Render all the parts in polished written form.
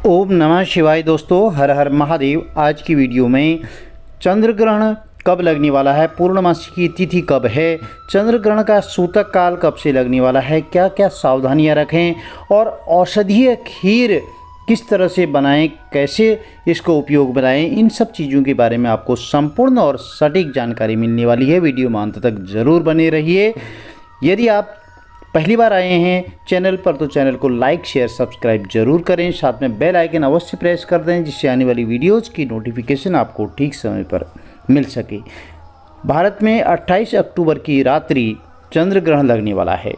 ओम नमः शिवाय। दोस्तों, हर हर महादेव। आज की वीडियो में चंद्र ग्रहण कब लगने वाला है, पूर्णमासी की तिथि कब है, चंद्र ग्रहण का सूतक काल कब से लगने वाला है, क्या क्या सावधानियां रखें और औषधीय खीर किस तरह से बनाएं, कैसे इसको उपयोग बनाएं, इन सब चीज़ों के बारे में आपको संपूर्ण और सटीक जानकारी मिलने वाली है। वीडियो में अंत तक ज़रूर बने रहिए। यदि आप पहली बार आए हैं चैनल पर तो चैनल को लाइक शेयर सब्सक्राइब जरूर करें, साथ में बेल आइकन अवश्य प्रेस कर दें जिससे आने वाली वीडियोज़ की नोटिफिकेशन आपको ठीक समय पर मिल सके। भारत में 28 अक्टूबर की रात्रि चंद्र ग्रहण लगने वाला है।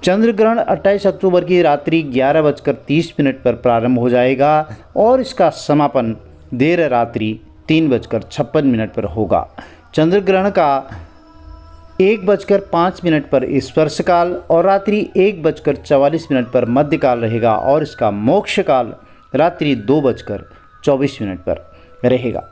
चंद्र ग्रहण 28 अक्टूबर की रात्रि 11:30 पर प्रारंभ हो जाएगा और इसका समापन देर रात्रि 3:56 पर होगा। चंद्र ग्रहण का 1:05 पर स्पर्श काल और रात्रि 1:44 पर मध्यकाल रहेगा और इसका मोक्ष काल रात्रि 2:24 पर रहेगा।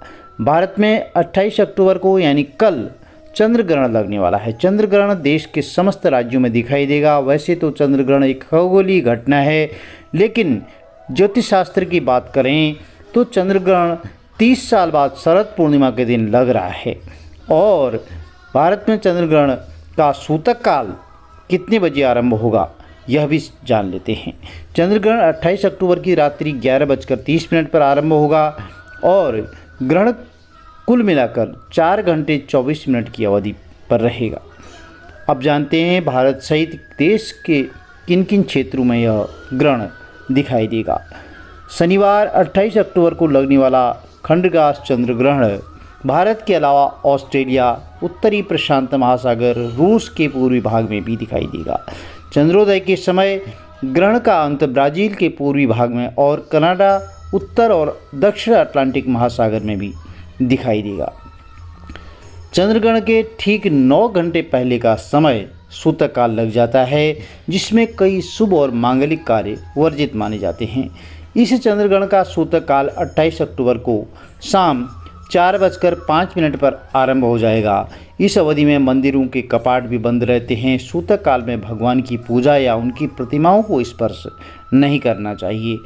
भारत में 28 अक्टूबर को यानी कल चंद्र ग्रहण लगने वाला है। चंद्र ग्रहण देश के समस्त राज्यों में दिखाई देगा। वैसे तो चंद्र ग्रहण एक खगोलीय घटना है, लेकिन ज्योतिष शास्त्र की बात करें तो चंद्र ग्रहण 30 साल बाद शरद पूर्णिमा के दिन लग रहा है। और भारत में चंद्र ग्रहण का सूतक काल कितने बजे आरंभ होगा यह भी जान लेते हैं। चंद्र ग्रहण 28 अक्टूबर की रात्रि 11:30 पर आरंभ होगा और ग्रहण कुल मिलाकर 4 घंटे 24 मिनट की अवधि पर रहेगा। अब जानते हैं भारत सहित देश के किन किन क्षेत्रों में यह ग्रहण दिखाई देगा। शनिवार 28 अक्टूबर को लगने वाला खंडग्रास चंद्र ग्रहण भारत के अलावा ऑस्ट्रेलिया, उत्तरी प्रशांत महासागर, रूस के पूर्वी भाग में भी दिखाई देगा। चंद्रोदय के समय ग्रहण का अंत ब्राज़ील के पूर्वी भाग में और कनाडा, उत्तर और दक्षिण अटलांटिक महासागर में भी दिखाई देगा। चंद्र ग्रहण के ठीक 9 घंटे पहले का समय सूतक काल लग जाता है, जिसमें कई शुभ और मांगलिक कार्य वर्जित माने जाते हैं। इस चंद्र ग्रहण का सूतक काल 28 अक्टूबर को शाम 4:05 पर आरंभ हो जाएगा। इस अवधि में मंदिरों के कपाट भी बंद रहते हैं। सूतक काल में भगवान की पूजा या उनकी प्रतिमाओं को स्पर्श नहीं करना चाहिए।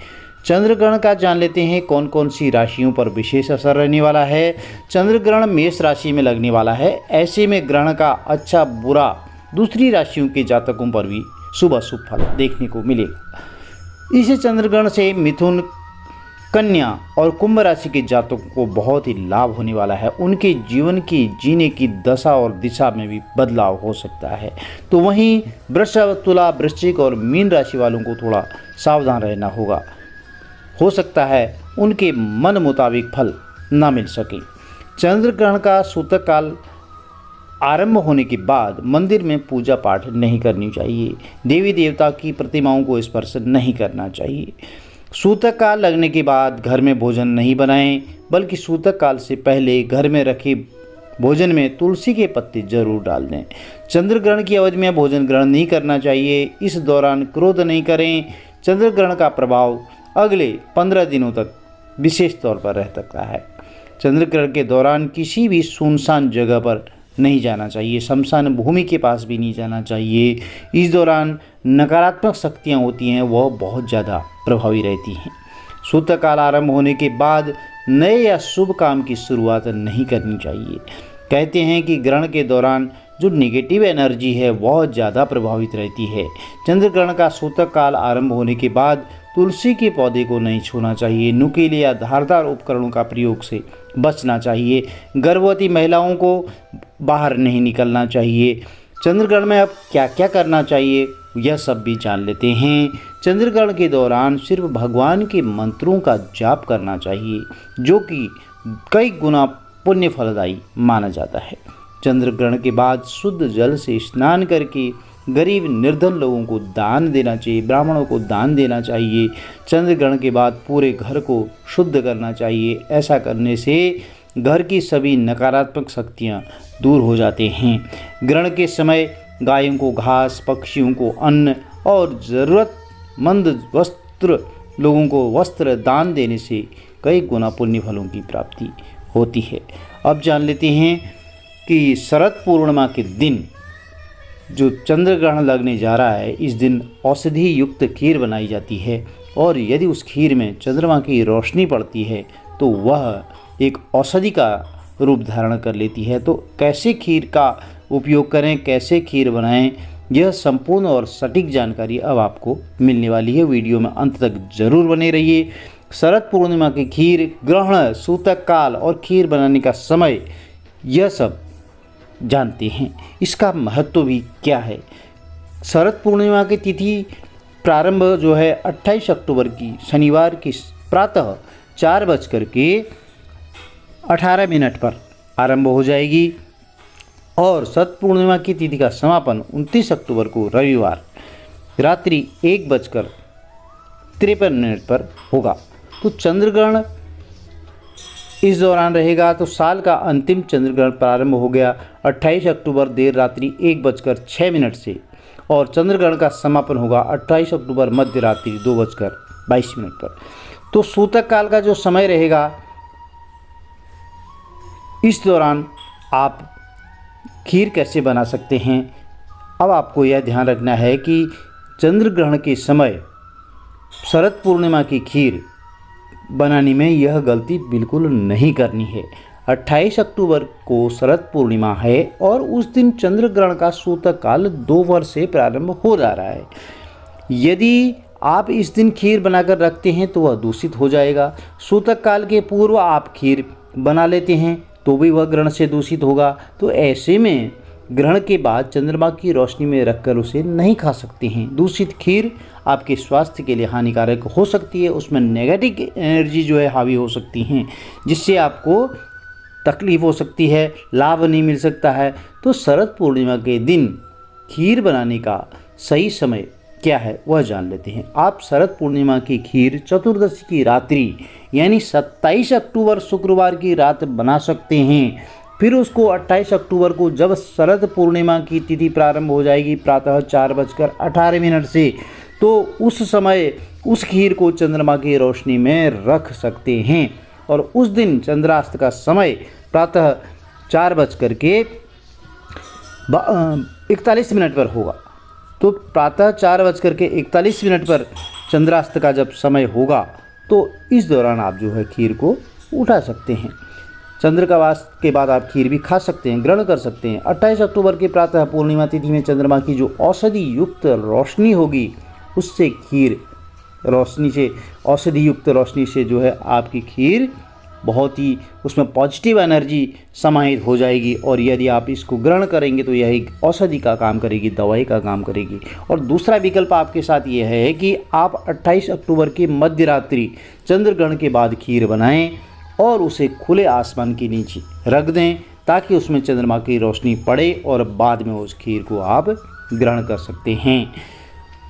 चंद्र ग्रहण का जान लेते हैं कौन कौन सी राशियों पर विशेष असर रहने वाला है। चंद्र ग्रहण मेष राशि में लगने वाला है। ऐसे में ग्रहण का अच्छा बुरा दूसरी राशियों के जातकों पर भी शुभ अशुभ फल देखने को मिलेगा। इस चंद्र ग्रहण से मिथुन, कन्या और कुंभ राशि के जातकों को बहुत ही लाभ होने वाला है। उनके जीवन की जीने की दशा और दिशा में भी बदलाव हो सकता है। तो वहीं वृषभ, तुला, वृश्चिक और मीन राशि वालों को थोड़ा सावधान रहना होगा। हो सकता है उनके मन मुताबिक फल न मिल सके। चंद्र ग्रहण का सूतक काल आरंभ होने के बाद मंदिर में पूजा पाठ नहीं करनी चाहिए। देवी देवता की प्रतिमाओं को स्पर्श नहीं करना चाहिए। सूतक काल लगने के बाद घर में भोजन नहीं बनाएं, बल्कि सूतक काल से पहले घर में रखे भोजन में तुलसी के पत्ते जरूर डाल दें। चंद्र ग्रहण की अवधि में भोजन ग्रहण नहीं करना चाहिए। इस दौरान क्रोध नहीं करें। चंद्र ग्रहण का प्रभाव अगले 15 दिनों तक विशेष तौर पर रह सकता है। चंद्र ग्रहण के दौरान किसी भी सुनसान जगह पर नहीं जाना चाहिए। शमशान भूमि के पास भी नहीं जाना चाहिए। इस दौरान नकारात्मक शक्तियाँ होती हैं, वह बहुत ज़्यादा प्रभावी रहती हैं। सूतक काल आरंभ होने के बाद नए या शुभ काम की शुरुआत नहीं करनी चाहिए। कहते हैं कि ग्रहण के दौरान जो नेगेटिव एनर्जी है वह ज़्यादा प्रभावित रहती है। चंद्र ग्रहण का सूतक काल आरंभ होने के बाद तुलसी के पौधे को नहीं छूना चाहिए। नुकीले या धारदार उपकरणों का प्रयोग से बचना चाहिए। गर्भवती महिलाओं को बाहर नहीं निकलना चाहिए। चंद्र ग्रहण में अब क्या क्या करना चाहिए यह सब भी जान लेते हैं। चंद्र ग्रहण के दौरान सिर्फ भगवान के मंत्रों का जाप करना चाहिए, जो कि कई गुना पुण्य फलदायी माना जाता है। चंद्र ग्रहण के बाद शुद्ध जल से स्नान करके गरीब निर्धन लोगों को दान देना चाहिए, ब्राह्मणों को दान देना चाहिए। चंद्र ग्रहण के बाद पूरे घर को शुद्ध करना चाहिए। ऐसा करने से घर की सभी नकारात्मक शक्तियाँ दूर हो जाते हैं। ग्रहण के समय गायों को घास, पक्षियों को अन्न और ज़रूरतमंद लोगों को वस्त्र दान देने से कई गुना पुण्य फलों की प्राप्ति होती है। अब जान लेते हैं कि शरद पूर्णिमा के दिन जो चंद्र ग्रहण लगने जा रहा है, इस दिन औषधि युक्त खीर बनाई जाती है। और यदि उस खीर में चंद्रमा की रोशनी पड़ती है तो वह एक औषधि का रूप धारण कर लेती है। तो कैसे खीर का उपयोग करें, कैसे खीर बनाएं, यह संपूर्ण और सटीक जानकारी अब आपको मिलने वाली है। वीडियो में अंत तक जरूर बने रहिए। शरद पूर्णिमा की खीर, ग्रहण, सूतक काल और खीर बनाने का समय, यह सब जानते हैं। इसका महत्व भी क्या है। शरद पूर्णिमा की तिथि प्रारंभ जो है 28 अक्टूबर की शनिवार की प्रातः 4:18 पर आरंभ हो जाएगी और शरद पूर्णिमा की तिथि का समापन 29 अक्टूबर को रविवार रात्रि 1:53 पर होगा। तो चंद्रग्रहण इस दौरान रहेगा। तो साल का अंतिम चंद्रग्रहण प्रारंभ हो गया 28 अक्टूबर देर रात्रि 1:06 से और चंद्रग्रहण का समापन होगा 28 अक्टूबर मध्य रात्रि 2:22 पर। तो सूतक काल का जो समय रहेगा, इस दौरान आप खीर कैसे बना सकते हैं। अब आपको यह ध्यान रखना है कि चंद्रग्रहण के समय शरद पूर्णिमा की खीर बनाने में यह गलती बिल्कुल नहीं करनी है। 28 अक्टूबर को शरद पूर्णिमा है और उस दिन चंद्रग्रहण का सूतक काल दोपहर से प्रारंभ हो जा रहा है। यदि आप इस दिन खीर बनाकर रखते हैं तो वह दूषित हो जाएगा। सूतक काल के पूर्व आप खीर बना लेते हैं तो भी वह ग्रहण से दूषित होगा। तो ऐसे में ग्रहण के बाद चंद्रमा की रोशनी में रखकर उसे नहीं खा सकते हैं। दूषित खीर आपके स्वास्थ्य के लिए हानिकारक हो सकती है। उसमें नेगेटिव एनर्जी जो है हावी हो सकती हैं, जिससे आपको तकलीफ हो सकती है, लाभ नहीं मिल सकता है। तो शरद पूर्णिमा के दिन खीर बनाने का सही समय क्या है वह जान लेते हैं। आप शरद पूर्णिमा की खीर चतुर्दशी की रात्रि यानी 27 अक्टूबर शुक्रवार की रात बना सकते हैं। फिर उसको 28 अक्टूबर को जब शरद पूर्णिमा की तिथि प्रारंभ हो जाएगी प्रातः 4:18 से, तो उस समय उस खीर को चंद्रमा की रोशनी में रख सकते हैं और उस दिन चंद्रास्त का समय प्रातः 4:41 पर होगा। तो प्रातः 4:41 पर चंद्रास्त का जब समय होगा तो इस दौरान आप जो है खीर को उठा सकते हैं। चंद्रकावास के बाद आप खीर भी खा सकते हैं, ग्रहण कर सकते हैं। 28 अक्टूबर के प्रातः पूर्णिमा तिथि में चंद्रमा की जो औषधि युक्त रोशनी होगी, उससे खीर औषधि युक्त रोशनी से जो है आपकी खीर बहुत ही उसमें पॉजिटिव एनर्जी समाहित हो जाएगी और यदि आप इसको ग्रहण करेंगे तो यह एक औषधि का काम करेगी, दवाई का काम करेगी। और दूसरा विकल्प आपके साथ ये है कि आप 28 अक्टूबर के मध्य रात्रि चंद्रग्रहण के बाद खीर बनाएं और उसे खुले आसमान के नीचे रख दें ताकि उसमें चंद्रमा की रोशनी पड़े और बाद में उस खीर को आप ग्रहण कर सकते हैं।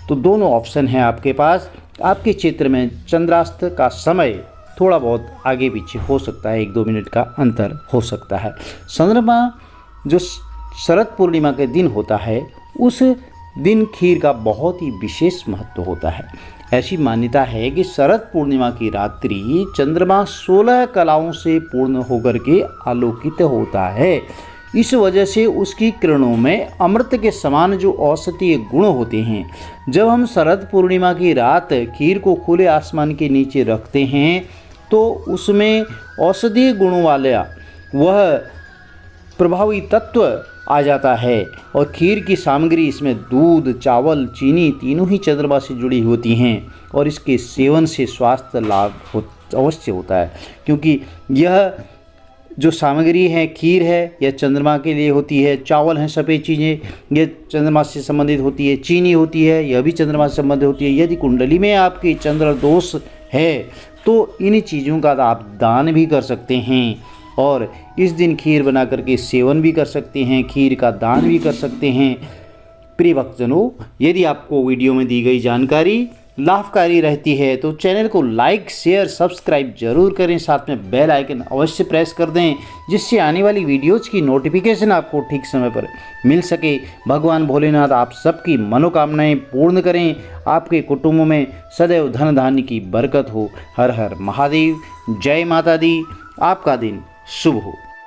तो दोनों ऑप्शन हैं आपके पास। आपके क्षेत्र में चंद्रास्त का समय थोड़ा बहुत आगे पीछे हो सकता है, 1-2 मिनट का अंतर हो सकता है। चंद्रमा जो शरद पूर्णिमा के दिन होता है, उस दिन खीर का बहुत ही विशेष महत्व होता है। ऐसी मान्यता है कि शरद पूर्णिमा की रात्रि चंद्रमा 16 कलाओं से पूर्ण होकर के आलोकित होता है। इस वजह से उसकी किरणों में अमृत के समान जो औषधीय गुण होते हैं। जब हम शरद पूर्णिमा की रात खीर को खुले आसमान के नीचे रखते हैं तो उसमें औषधीय गुणों वाला वह प्रभावी तत्व आ जाता है और खीर की सामग्री इसमें दूध, चावल, चीनी तीनों ही चंद्रमा से जुड़ी होती हैं और इसके सेवन से स्वास्थ्य लाभ अवश्य होता है, क्योंकि यह जो सामग्री है, खीर है, यह चंद्रमा के लिए होती है। चावल हैं, सफ़ेद चीज़ें, यह चंद्रमा से संबंधित होती है। चीनी होती है, यह भी चंद्रमा से संबंधित होती है। यदि कुंडली में आपकी चंद्र दोष है तो इन चीज़ों का आप दान भी कर सकते हैं और इस दिन खीर बना करके सेवन भी कर सकते हैं, खीर का दान भी कर सकते हैं। प्रिय भक्तजनों, यदि आपको वीडियो में दी गई जानकारी लाभकारी रहती है तो चैनल को लाइक, शेयर, सब्सक्राइब जरूर करें। साथ में बेल आइकन अवश्य प्रेस कर दें जिससे आने वाली वीडियोज़ की नोटिफिकेशन आपको ठीक समय पर मिल सके। भगवान भोलेनाथ आप सबकी मनोकामनाएं पूर्ण करें, आपके कुटुंबों में सदैव धन धान्य की बरकत हो। हर हर महादेव, जय माता दी। आपका दिन शुभ हो।